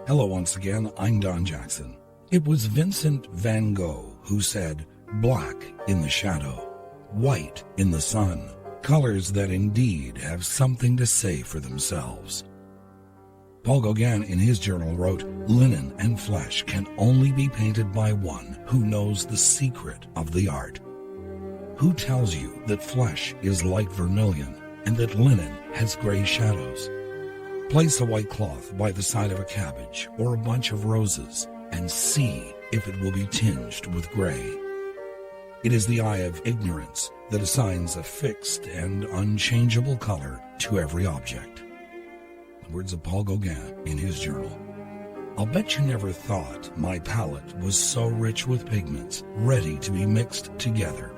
Hello once again, I'm Don Jackson. It was Vincent van Gogh who said, "Black in the shadow, white in the sun, colors that indeed have something to say for themselves." Paul Gauguin in his journal wrote, "Linen and flesh can only be painted by one who knows the secret of the art." Who tells you that flesh is light vermilion and that linen has gray shadows? Place a white cloth by the side of a cabbage or a bunch of roses and see if it will be tinged with gray. It is the eye of ignorance that assigns a fixed and unchangeable color to every object. The words of Paul Gauguin in his journal. I'll bet you never thought my palette was so rich with pigments, ready to be mixed together.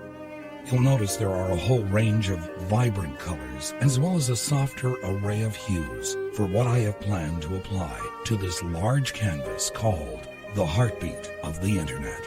You'll notice there are a whole range of vibrant colors, as well as a softer array of hues for what I have planned to apply to this large canvas called the heartbeat of the Internet.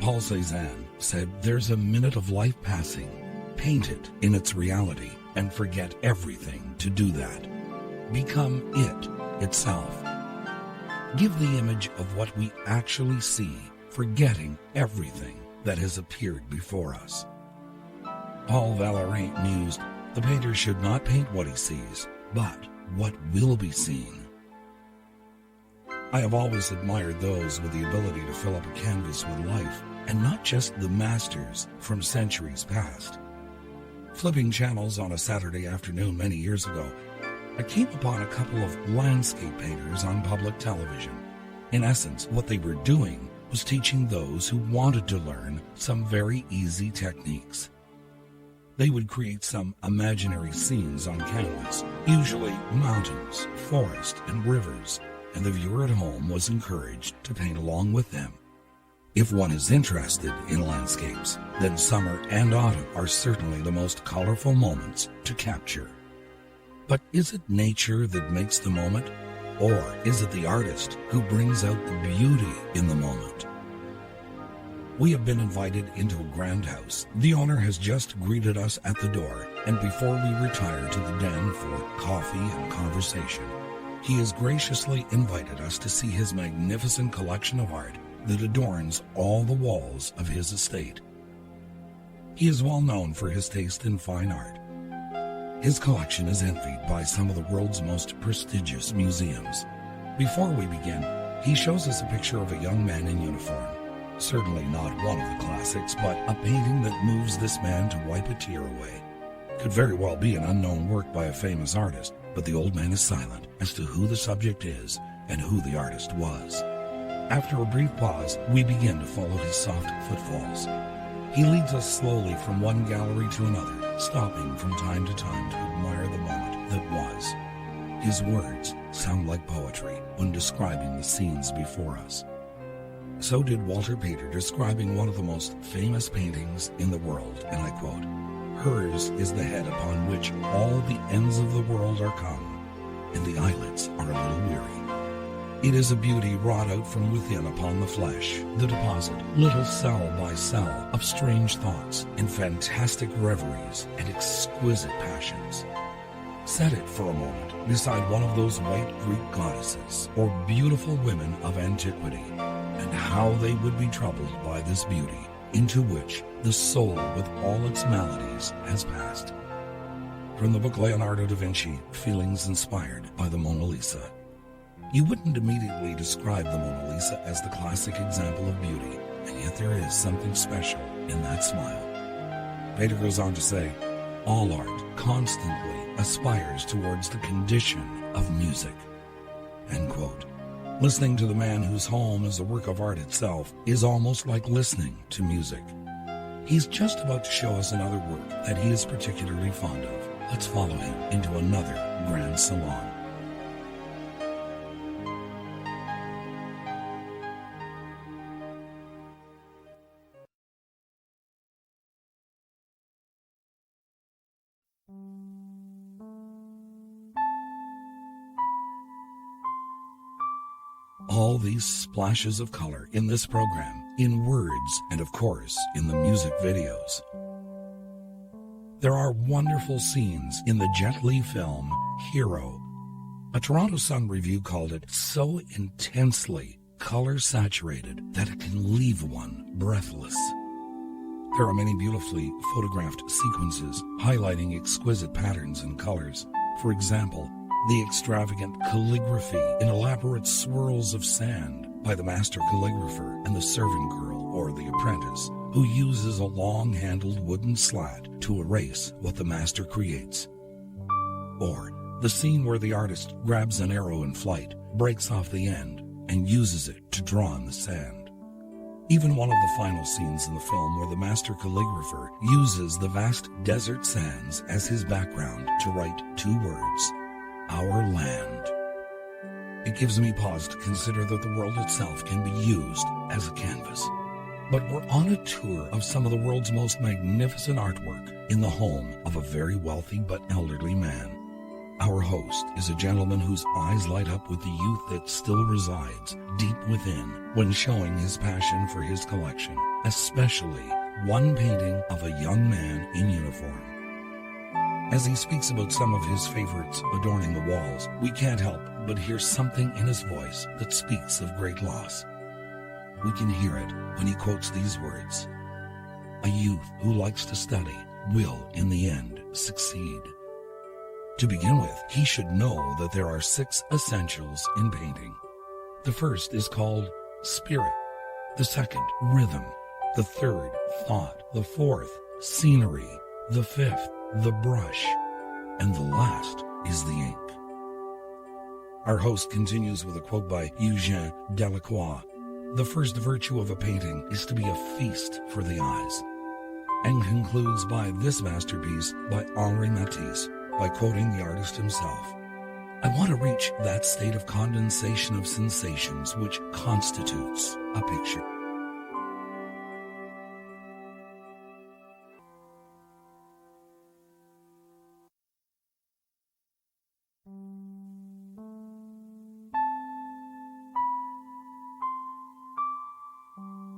Paul Cézanne said, "There's a minute of life passing. Paint it in its reality and forget everything to do that. Become it itself. Give the image of what we actually see, forgetting everything that has appeared before us." Paul Valéry mused, "The painter should not paint what he sees, but what will be seen." I have always admired those with the ability to fill up a canvas with life, and not just the masters from centuries past. Flipping channels on a Saturday afternoon many years ago, I came upon a couple of landscape painters on public television. In essence, what they were doing was teaching those who wanted to learn some very easy techniques. They would create some imaginary scenes on canvas, usually mountains, forest, and rivers, and the viewer at home was encouraged to paint along with them. If one is interested in landscapes, then summer and autumn are certainly the most colorful moments to capture. But is it nature that makes the moment, or is it the artist who brings out the beauty in the moment? We have been invited into a grand house. The owner has just greeted us at the door, and before we retire to the den for coffee and conversation, he has graciously invited us to see his magnificent collection of art that adorns all the walls of his estate. He is well known for his taste in fine art. His collection is envied by some of the world's most prestigious museums. Before we begin, he shows us a picture of a young man in uniform. Certainly not one of the classics, but a painting that moves this man to wipe a tear away. Could very well be an unknown work by a famous artist, but the old man is silent as to who the subject is and who the artist was. After a brief pause, we begin to follow his soft footfalls. He leads us slowly from one gallery to another, stopping from time to time to admire the moment that was. His words sound like poetry when describing the scenes before us. So did Walter Pater describing one of the most famous paintings in the world, and I quote, "Hers is the head upon which all the ends of the world are come, and the eyelids are a little weary. It is a beauty wrought out from within upon the flesh, the deposit, little cell by cell, of strange thoughts and fantastic reveries and exquisite passions. Set it for a moment beside one of those white Greek goddesses or beautiful women of antiquity, and how they would be troubled by this beauty, into which the soul with all its maladies has passed." From the book Leonardo da Vinci, Feelings Inspired by the Mona Lisa. You wouldn't immediately describe the Mona Lisa as the classic example of beauty, and yet there is something special in that smile. Pater goes on to say, "All art constantly aspires towards the condition of music." End quote. Listening to the man whose home is a work of art itself is almost like listening to music. He's just about to show us another work that he is particularly fond of. Let's follow him into another grand salon. All these splashes of color in this program, in words, and of course, in the music videos. There are wonderful scenes in the Jet Li film, Hero. A Toronto Sun review called it so intensely color-saturated that it can leave one breathless. There are many beautifully photographed sequences highlighting exquisite patterns and colors. For example, the extravagant calligraphy in elaborate swirls of sand by the master calligrapher and the servant girl or the apprentice, who uses a long-handled wooden slat to erase what the master creates. Or the scene where the artist grabs an arrow in flight, breaks off the end, and uses it to draw in the sand. Even one of the final scenes in the film where the master calligrapher uses the vast desert sands as his background to write two words, "Our land." It gives me pause to consider that the world itself can be used as a canvas. But we're on a tour of some of the world's most magnificent artwork in the home of a very wealthy but elderly man. Our host is a gentleman whose eyes light up with the youth that still resides deep within when showing his passion for his collection, especially one painting of a young man in uniform. As he speaks about some of his favorites adorning the walls, we can't help but hear something in his voice that speaks of great loss. We can hear it when he quotes these words: "A youth who likes to study will, in the end, succeed." To begin with, he should know that there are 6 essentials in painting. The first is called spirit, the second, rhythm, the third, thought, the fourth, scenery, the fifth, the brush, and the last is the ink. Our host continues with a quote by Eugène Delacroix: "The first virtue of a painting is to be a feast for the eyes," and concludes by this masterpiece by Henri Matisse, by quoting the artist himself: "I want to reach that state of condensation of sensations which constitutes a picture."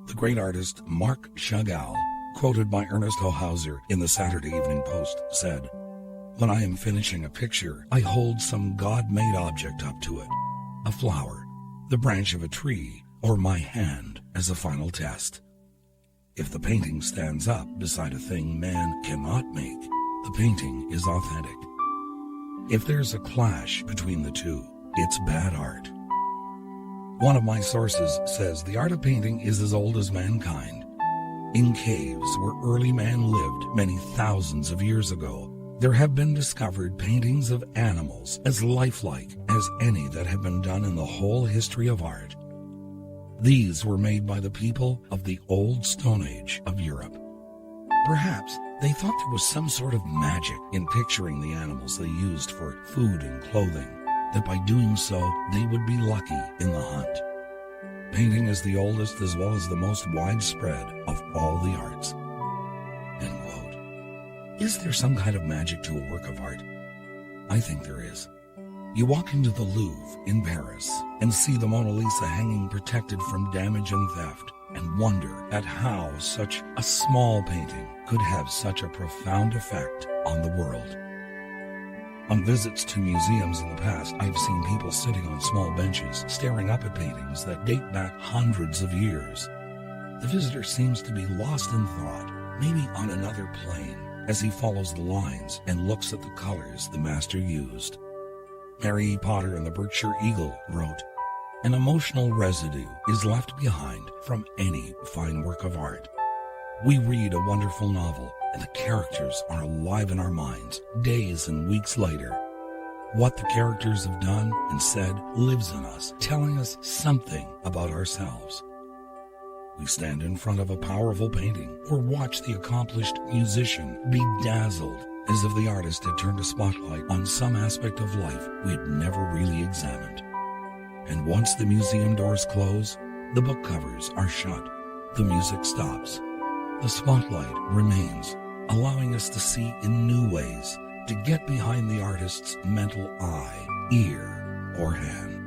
The great artist Marc Chagall, quoted by Ernest Hohauser in the Saturday Evening Post, said, "When I am finishing a picture, I hold some God-made object up to it, a flower, the branch of a tree, or my hand as a final test. If the painting stands up beside a thing man cannot make, the painting is authentic. If there's a clash between the two, it's bad art." One of my sources says the art of painting is as old as mankind. In caves where early man lived many thousands of years ago, there have been discovered paintings of animals as lifelike as any that have been done in the whole history of art. These were made by the people of the old Stone Age of Europe. Perhaps they thought there was some sort of magic in picturing the animals they used for food and clothing, that by doing so they would be lucky in the hunt. Painting is the oldest as well as the most widespread of all the arts. End quote. Is there some kind of magic to a work of art? I think there is. You walk into the Louvre in Paris and see the Mona Lisa hanging protected from damage and theft, and wonder at how such a small painting could have such a profound effect on the world. On visits to museums in the past, I've seen people sitting on small benches staring up at paintings that date back hundreds of years. The visitor seems to be lost in thought, maybe on another plane, as he follows the lines and looks at the colors the master used. Mary E. Potter and the Berkshire Eagle wrote, "An emotional residue is left behind from any fine work of art. We read a wonderful novel, and the characters are alive in our minds days and weeks later. What the characters have done and said lives in us, telling us something about ourselves. We stand in front of a powerful painting or watch the accomplished musician be dazzled, as if the artist had turned a spotlight on some aspect of life we had never really examined. And once the museum doors close, the book covers are shut, the music stops. The spotlight remains, allowing us to see in new ways, to get behind the artist's mental eye, ear, or hand."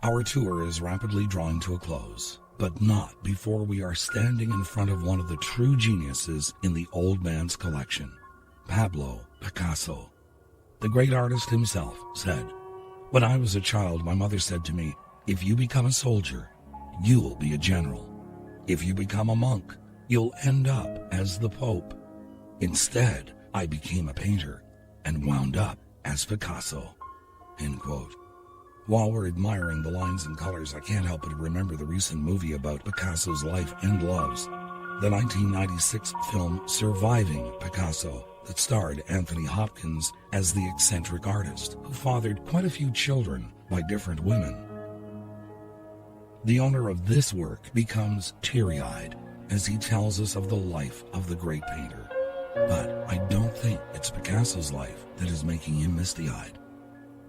Our tour is rapidly drawing to a close, but not before we are standing in front of one of the true geniuses in the old man's collection, Pablo Picasso. The great artist himself said, "When I was a child, my mother said to me, 'If you become a soldier, you will be a general. If you become a monk, you'll end up as the Pope.' Instead, I became a painter and wound up as Picasso." End quote. While we're admiring the lines and colors, I can't help but remember the recent movie about Picasso's life and loves, the 1996 film Surviving Picasso, that starred Anthony Hopkins as the eccentric artist who fathered quite a few children by different women. The owner of this work becomes teary-eyed as he tells us of the life of the great painter. But I don't think it's Picasso's life that is making him misty-eyed.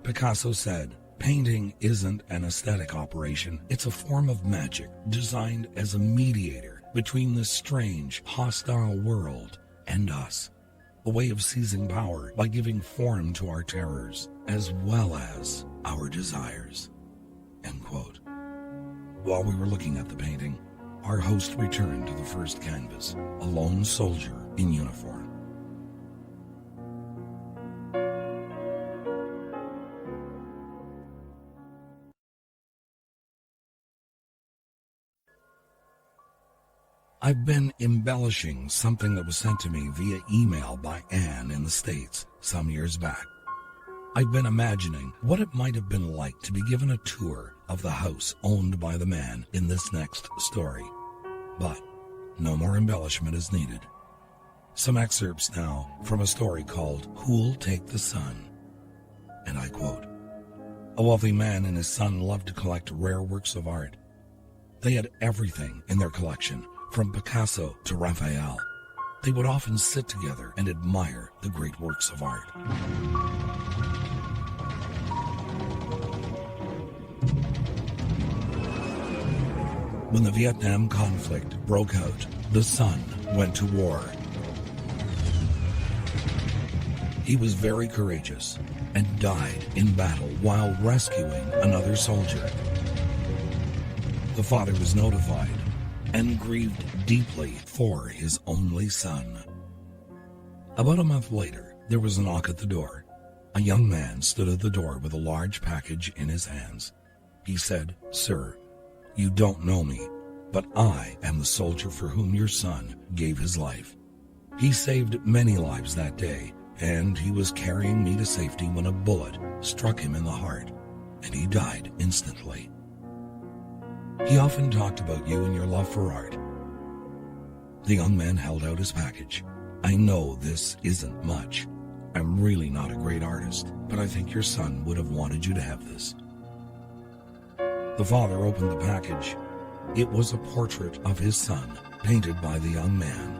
Picasso said, "Painting isn't an aesthetic operation, it's a form of magic designed as a mediator between the strange, hostile world and us. A way of seizing power by giving form to our terrors as well as our desires." End quote. While we were looking at the painting, our host returned to the first canvas, a lone soldier in uniform. I've been embellishing something that was sent to me via email by Anne in the States some years back. I've been imagining what it might have been like to be given a tour of the house owned by the man in this next story. But no more embellishment is needed. Some excerpts now from a story called Who'll Take the Sun? And I quote, "A wealthy man and his son loved to collect rare works of art. They had everything in their collection, from Picasso to Raphael. They would often sit together and admire the great works of art. When the Vietnam conflict broke out, the son went to war. He was very courageous and died in battle while rescuing another soldier. The father was notified and grieved deeply for his only son. About a month later, there was a knock at the door. A young man stood at the door with a large package in his hands. He said, 'Sir, you don't know me, but I am the soldier for whom your son gave his life. He saved many lives that day, and he was carrying me to safety when a bullet struck him in the heart, and he died instantly. He often talked about you and your love for art.' The young man held out his package. 'I know this isn't much. I'm really not a great artist, but I think your son would have wanted you to have this.' The father opened the package. It was a portrait of his son, painted by the young man.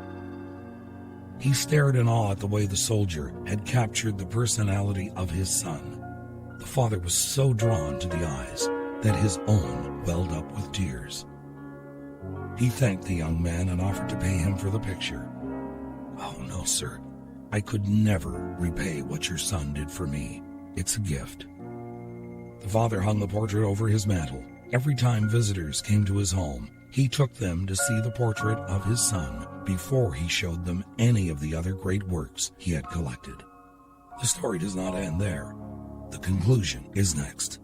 He stared in awe at the way the soldier had captured the personality of his son. The father was so drawn to the eyes that his own welled up with tears. He thanked the young man and offered to pay him for the picture. 'Oh, no, sir. I could never repay what your son did for me. It's a gift.' The father hung the portrait over his mantel. Every time visitors came to his home, he took them to see the portrait of his son before he showed them any of the other great works he had collected. The story does not end there. The conclusion is next.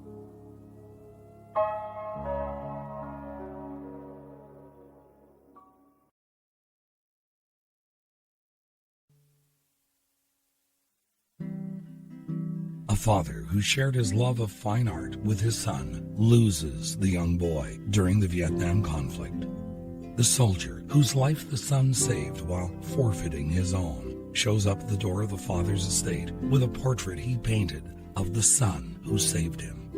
A father who shared his love of fine art with his son loses the young boy during the Vietnam conflict. The soldier, whose life the son saved while forfeiting his own, shows up at the door of the father's estate with a portrait he painted of the son who saved him.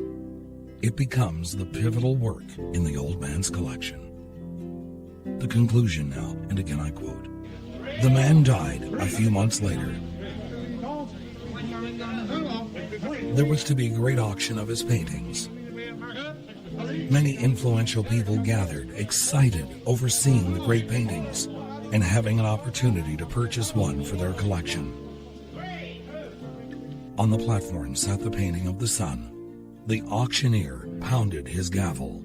It becomes the pivotal work in the old man's collection. The conclusion now, and again I quote, "The man died a few months later. There was to be a great auction of his paintings. Many influential people gathered, excited over seeing the great paintings and having an opportunity to purchase one for their collection. On the platform sat the painting of the son, The auctioneer pounded his gavel.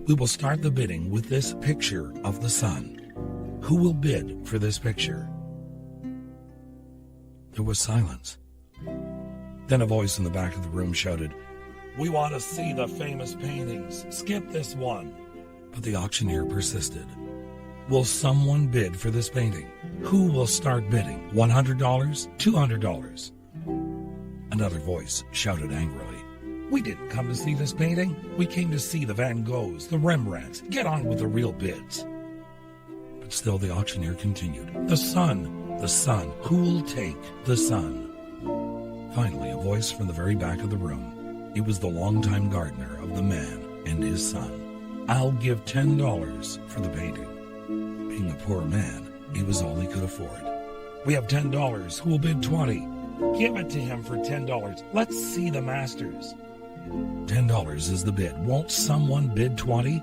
"We will start the bidding with this picture of the sun. Who will bid for this picture?" There was silence. Then a voice in the back of the room shouted, "We want to see the famous paintings. Skip this one." But the auctioneer persisted. "Will someone bid for this painting? Who will start bidding? $100? $200? Another voice shouted angrily, "We didn't come to see this painting. We came to see the Van Goghs, the Rembrandts. Get on with the real bids." But still the auctioneer continued, "The sun, the sun. Who will take the sun?" Finally, a voice from the very back of the room. It was the longtime gardener of the man and his son. "I'll give $10 for the painting." Being a poor man, it was all he could afford. "We have $10. Who will bid 20? Give it to him for $10. Let's see the masters." $10 is the bid. Won't someone bid 20?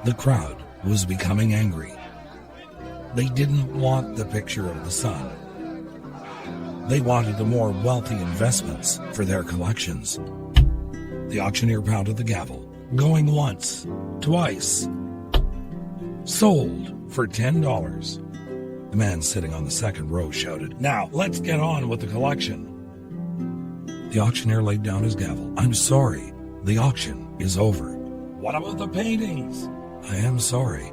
The crowd was becoming angry. They didn't want the picture of the sun. They wanted the more wealthy investments for their collections. The auctioneer pounded the gavel, going once, twice. "Sold for $10. The man sitting on the second row shouted, "Now, let's get on with the collection." The auctioneer laid down his gavel. "I'm sorry, the auction is over." "What about the paintings?" "I am sorry.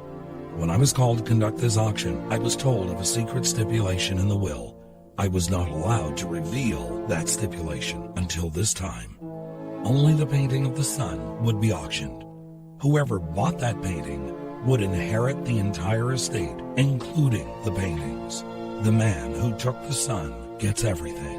When I was called to conduct this auction, I was told of a secret stipulation in the will. I was not allowed to reveal that stipulation until this time. Only the painting of the sun would be auctioned. Whoever bought that painting would inherit the entire estate, including the paintings. The man who took the sun gets everything."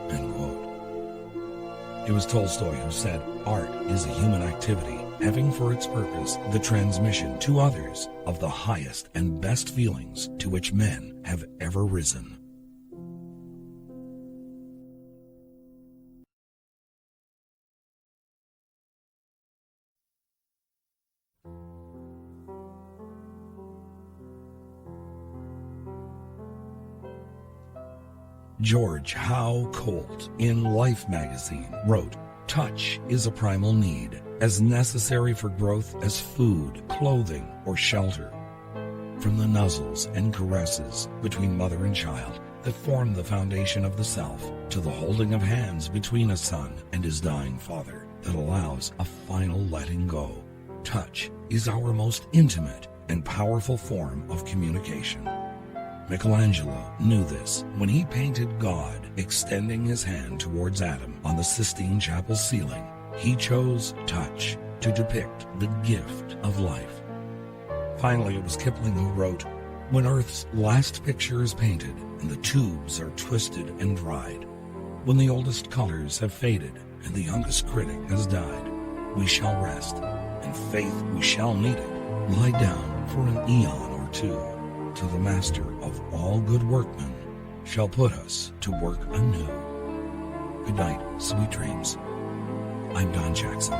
End quote. It was Tolstoy who said, "Art is a human activity, having for its purpose the transmission to others of the highest and best feelings to which men have ever risen." George Howe Colt in Life magazine wrote, "Touch is a primal need, as necessary for growth as food, clothing, or shelter. From the nuzzles and caresses between mother and child that form the foundation of the self, to the holding of hands between a son and his dying father that allows a final letting go, touch is our most intimate and powerful form of communication." Michelangelo knew this when he painted God extending his hand towards Adam on the Sistine Chapel ceiling. He chose touch to depict the gift of life. Finally, it was Kipling who wrote, "When Earth's last picture is painted and the tubes are twisted and dried, when the oldest colors have faded and the youngest critic has died, we shall rest, and faith we shall need it, lie down for an eon or two, till the master of all good workmen shall put us to work anew." Good night, sweet dreams. I'm Don Jackson.